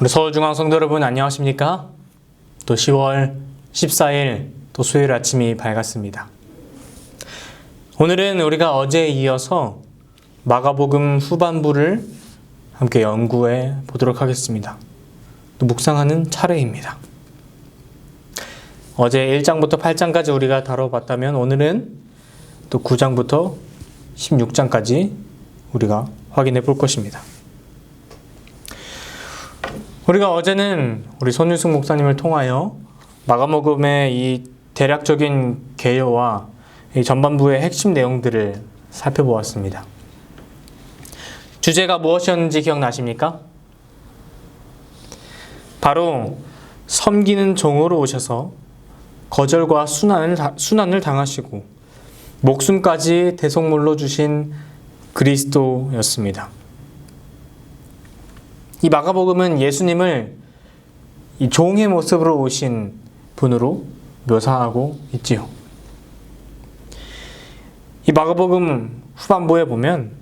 우리 서울중앙성도 여러분 안녕하십니까? 또 10월 14일 또 수요일 아침이 밝았습니다. 오늘은 우리가 어제에 이어서 마가복음 후반부를 함께 연구해 보도록 하겠습니다. 또 묵상하는 차례입니다. 어제 1장부터 8장까지 우리가 다뤄봤다면 오늘은 또 9장부터 16장까지 우리가 확인해 볼 것입니다. 우리가 어제는 우리 손윤숙 목사님을 통하여 마가복음의 이 대략적인 개요와 이 전반부의 핵심 내용들을 살펴보았습니다. 주제가 무엇이었는지 기억나십니까? 바로 섬기는 종으로 오셔서 거절과 순환을 당하시고 목숨까지 대속물로 주신 그리스도였습니다. 이 마가복음은 예수님을 이 종의 모습으로 오신 분으로 묘사하고 있지요. 이 마가복음 후반부에 보면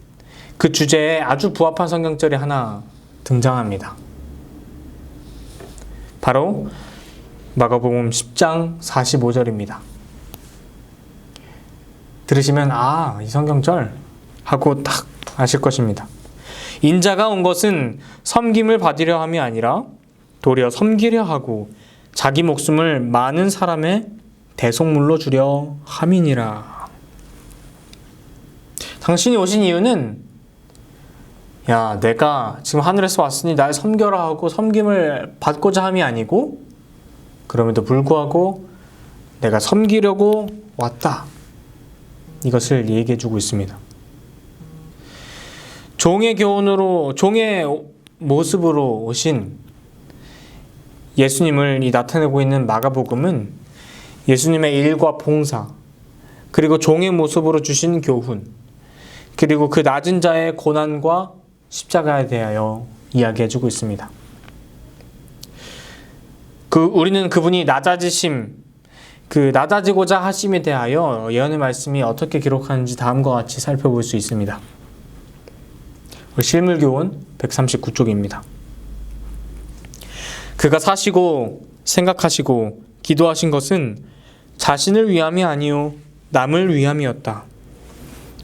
그 주제에 아주 부합한 성경절이 하나 등장합니다. 바로 마가복음 10장 45절입니다. 들으시면 이 성경절 하고 딱 아실 것입니다. 인자가 온 것은 섬김을 받으려 함이 아니라 도리어 섬기려 하고 자기 목숨을 많은 사람의 대속물로 주려 함이니라. 당신이 오신 이유는 내가 지금 하늘에서 왔으니 날 섬겨라 하고 섬김을 받고자 함이 아니고 그럼에도 불구하고 내가 섬기려고 왔다. 이것을 얘기해 주고 있습니다. 종의 교훈으로, 종의 모습으로 오신 예수님을 나타내고 있는 마가복음은 예수님의 일과 봉사, 그리고 종의 모습으로 주신 교훈, 그리고 그 낮은 자의 고난과 십자가에 대하여 이야기해주고 있습니다. 우리는 그분이 낮아지고자 하심에 대하여 예언의 말씀이 어떻게 기록하는지 다음과 같이 살펴볼 수 있습니다. 실물교훈 139쪽입니다. 그가 사시고 생각하시고 기도하신 것은 자신을 위함이 아니요 남을 위함이었다.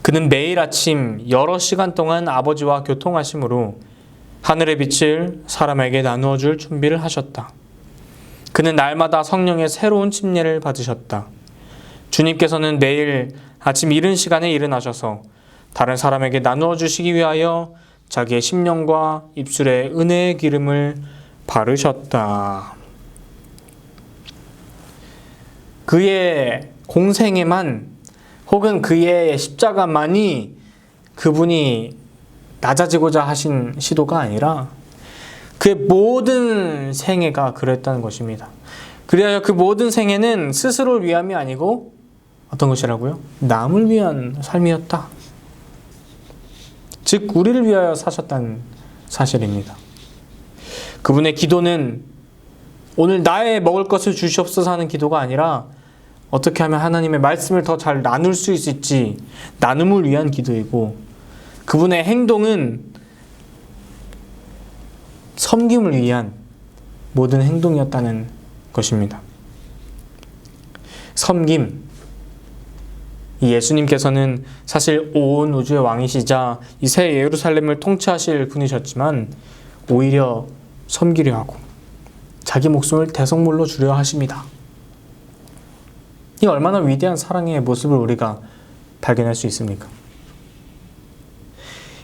그는 매일 아침 여러 시간 동안 아버지와 교통하심으로 하늘의 빛을 사람에게 나누어 줄 준비를 하셨다. 그는 날마다 성령의 새로운 침례를 받으셨다. 주님께서는 매일 아침 이른 시간에 일어나셔서 다른 사람에게 나누어 주시기 위하여 자기의 심령과 입술에 은혜의 기름을 바르셨다. 그의 공생애만 혹은 그의 십자가만이 그분이 낮아지고자 하신 시도가 아니라 그의 모든 생애가 그랬다는 것입니다. 그리하여 그 모든 생애는 스스로를 위함이 아니고 어떤 것이라고요? 남을 위한 삶이었다. 즉 우리를 위하여 사셨다는 사실입니다. 그분의 기도는 오늘 나의 먹을 것을 주시옵소서 하는 기도가 아니라 어떻게 하면 하나님의 말씀을 더 잘 나눌 수 있을지 나눔을 위한 기도이고, 그분의 행동은 섬김을 위한 모든 행동이었다는 것입니다. 섬김. 이 예수님께서는 사실 온 우주의 왕이시자 이 새 예루살렘을 통치하실 분이셨지만 오히려 섬기려 하고 자기 목숨을 대속물로 주려 하십니다. 이 얼마나 위대한 사랑의 모습을 우리가 발견할 수 있습니까?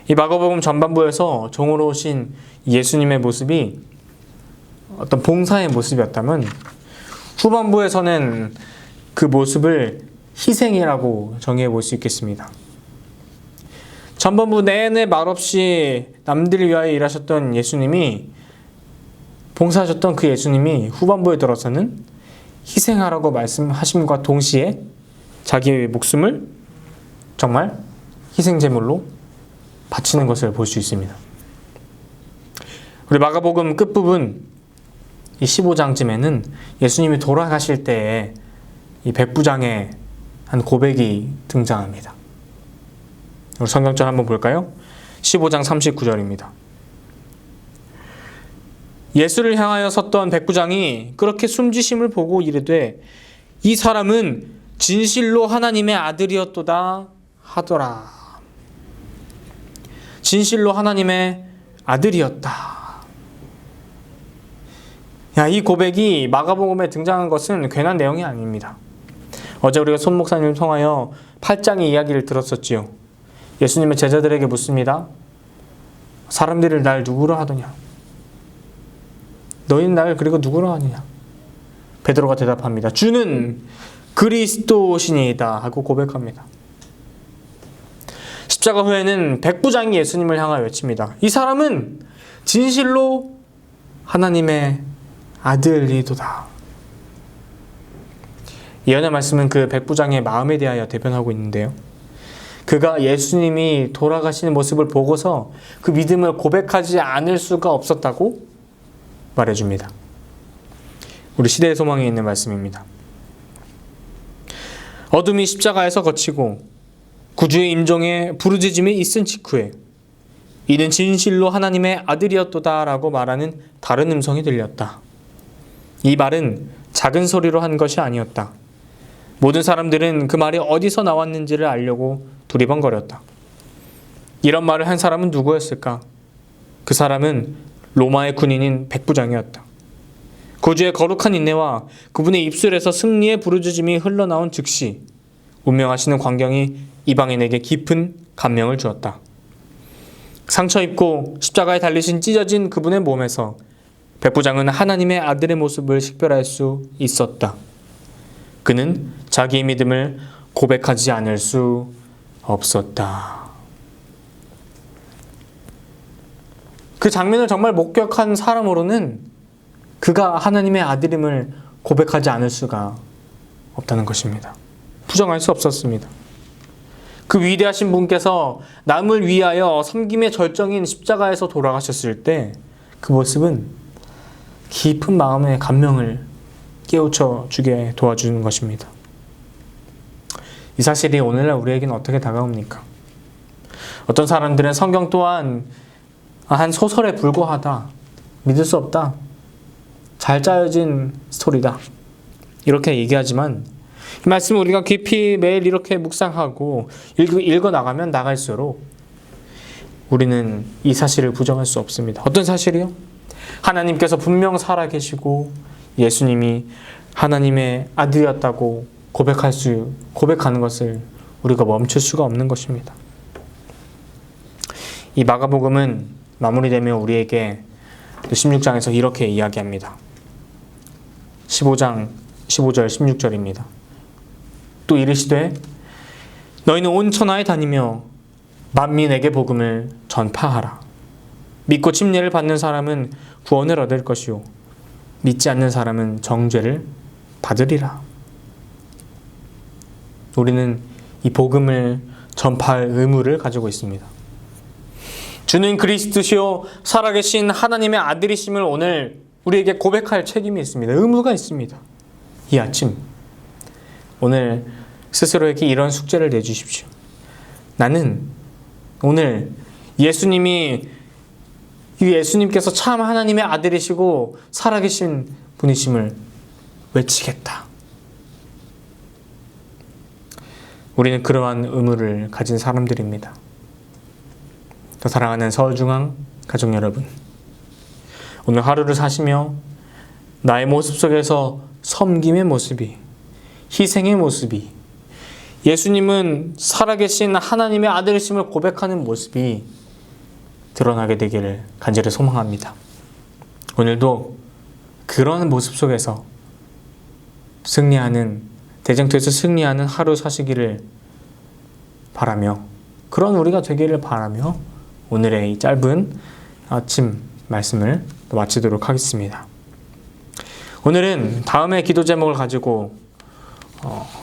이 마가복음 전반부에서 종으로 오신 예수님의 모습이 어떤 봉사의 모습이었다면 후반부에서는 그 모습을 희생이라고 정의해 볼 수 있겠습니다. 전반부 내내 말없이 남들을 위하여 일하셨던 예수님이, 봉사하셨던 그 예수님이 후반부에 들어서는 희생하라고 말씀하심과 동시에 자기의 목숨을 정말 희생제물로 바치는 것을 볼 수 있습니다. 우리 마가복음 끝부분 이 15장쯤에는 예수님이 돌아가실 때에 이 백부장의 한 고백이 등장합니다. 우리 성경절 한번 볼까요? 15장 39절입니다. 예수를 향하여 섰던 백부장이 그렇게 숨지심을 보고 이르되 이 사람은 진실로 하나님의 아들이었도다 하더라. 진실로 하나님의 아들이었다. 이 고백이 마가복음에 등장한 것은 괜한 내용이 아닙니다. 어제 우리가 손 목사님을 통하여 8장의 이야기를 들었었지요. 예수님의 제자들에게 묻습니다. 사람들이 날 누구로 하더냐? 너희는 나를 그리고 누구로 하느냐? 베드로가 대답합니다. 주는 그리스도시니이다 하고 고백합니다. 십자가 후에는 백부장이 예수님을 향하여 외칩니다. 이 사람은 진실로 하나님의 아들이도다. 예언의 말씀은 그 백부장의 마음에 대하여 대변하고 있는데요. 그가 예수님이 돌아가시는 모습을 보고서 그 믿음을 고백하지 않을 수가 없었다고 말해줍니다. 우리 시대의 소망에 있는 말씀입니다. 어둠이 십자가에서 거치고 구주의 임종에 부르짖음이 있은 직후에 이는 진실로 하나님의 아들이었도다 라고 말하는 다른 음성이 들렸다. 이 말은 작은 소리로 한 것이 아니었다. 모든 사람들은 그 말이 어디서 나왔는지를 알려고 두리번거렸다. 이런 말을 한 사람은 누구였을까? 그 사람은 로마의 군인인 백부장이었다. 구주의 거룩한 인내와 그분의 입술에서 승리의 부르짖음이 흘러나온 즉시 운명하시는 광경이 이방인에게 깊은 감명을 주었다. 상처 입고 십자가에 달리신 찢어진 그분의 몸에서 백부장은 하나님의 아들의 모습을 식별할 수 있었다. 그는 자기의 믿음을 고백하지 않을 수 없었다. 그 장면을 정말 목격한 사람으로는 그가 하나님의 아들임을 고백하지 않을 수가 없다는 것입니다. 부정할 수 없었습니다. 그 위대하신 분께서 남을 위하여 섬김의 절정인 십자가에서 돌아가셨을 때 그 모습은 깊은 마음의 감명을 깨우쳐 주게 도와주는 것입니다. 이 사실이 오늘날 우리에게는 어떻게 다가옵니까? 어떤 사람들은 성경 또한 한 소설에 불과하다, 믿을 수 없다, 잘 짜여진 스토리다 이렇게 얘기하지만 이 말씀을 우리가 깊이 매일 이렇게 묵상하고 읽어나가면 나갈수록 우리는 이 사실을 부정할 수 없습니다. 어떤 사실이요? 하나님께서 분명 살아계시고 예수님이 하나님의 아들이었다고 고백하는 것을 우리가 멈출 수가 없는 것입니다. 이 마가복음은 마무리되며 우리에게 16장에서 이렇게 이야기합니다. 15장 15절 16절입니다. 또 이르시되 너희는 온 천하에 다니며 만민에게 복음을 전파하라. 믿고 침례를 받는 사람은 구원을 얻을 것이요 믿지 않는 사람은 정죄를 받으리라. 우리는 이 복음을 전파할 의무를 가지고 있습니다. 주는 그리스도시요 살아계신 하나님의 아들이심을 오늘 우리에게 고백할 책임이 있습니다. 의무가 있습니다. 이 아침 오늘 스스로에게 이런 숙제를 내주십시오. 나는 오늘 예수님께서 참 하나님의 아들이시고 살아계신 분이심을 외치겠다. 우리는 그러한 의무를 가진 사람들입니다. 더 사랑하는 서울중앙 가족 여러분, 오늘 하루를 사시며 나의 모습 속에서 섬김의 모습이, 희생의 모습이, 예수님은 살아계신 하나님의 아들이심을 고백하는 모습이 드러나게 되기를 간절히 소망합니다. 오늘도 그런 모습 속에서 대쟁투에서 승리하는 하루 사시기를 바라며, 그런 우리가 되기를 바라며 오늘의 이 짧은 아침 말씀을 마치도록 하겠습니다. 오늘은 다음의 기도 제목을 가지고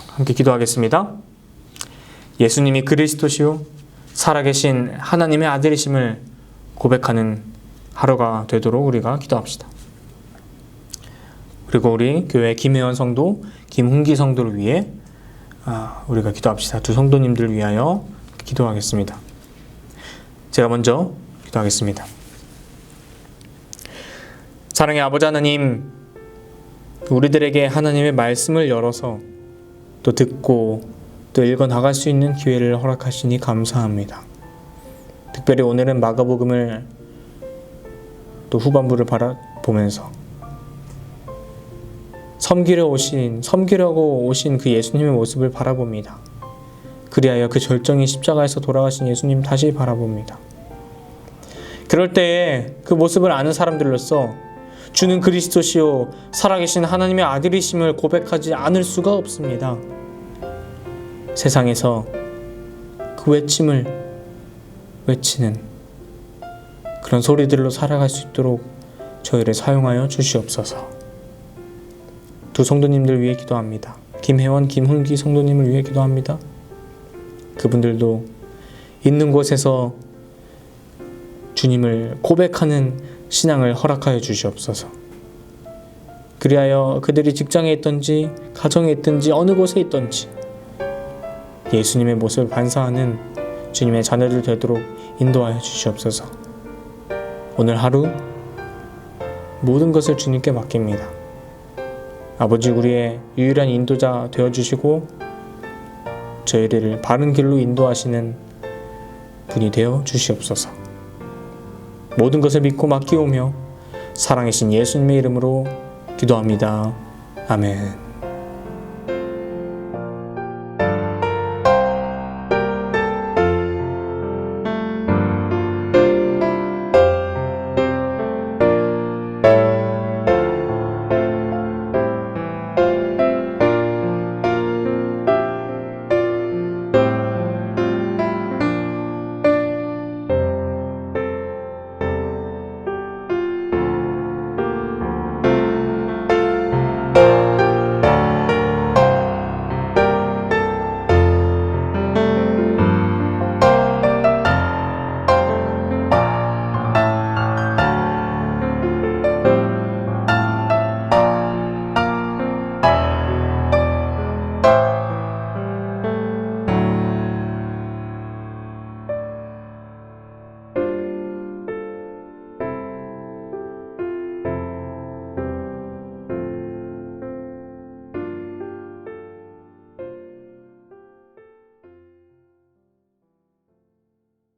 함께 기도하겠습니다. 예수님이 그리스도시요 살아계신 하나님의 아들이심을 고백하는 하루가 되도록 우리가 기도합시다. 그리고 우리 교회 김혜원 성도, 김훈기 성도를 위해 우리가 기도합시다. 두 성도님들을 위하여 기도하겠습니다. 제가 먼저 기도하겠습니다. 사랑의 아버지 하나님, 우리들에게 하나님의 말씀을 열어서 또 듣고 또 읽어 나갈 수 있는 기회를 허락하시니 감사합니다. 특별히 오늘은 마가복음을 또 후반부를 바라보면서 섬기려고 오신 그 예수님의 모습을 바라봅니다. 그리하여 그 절정의 십자가에서 돌아가신 예수님 다시 바라봅니다. 그럴 때에 그 모습을 아는 사람들로서 주는 그리스도시요 살아계신 하나님의 아들이심을 고백하지 않을 수가 없습니다. 세상에서 그 외침을 외치는 그런 소리들로 살아갈 수 있도록 저희를 사용하여 주시옵소서. 두 성도님들 위해 기도합니다. 김혜원, 김훈기 성도님을 위해 기도합니다. 그분들도 있는 곳에서 주님을 고백하는 신앙을 허락하여 주시옵소서. 그리하여 그들이 직장에 있든지 가정에 있든지 어느 곳에 있든지 예수님의 모습을 반사하는 주님의 자녀들 되도록 인도하여 주시옵소서. 오늘 하루 모든 것을 주님께 맡깁니다. 아버지, 우리의 유일한 인도자 되어주시고 저희를 바른 길로 인도하시는 분이 되어 주시옵소서. 모든 것을 믿고 맡기오며 사랑이신 예수님의 이름으로 기도합니다. 아멘.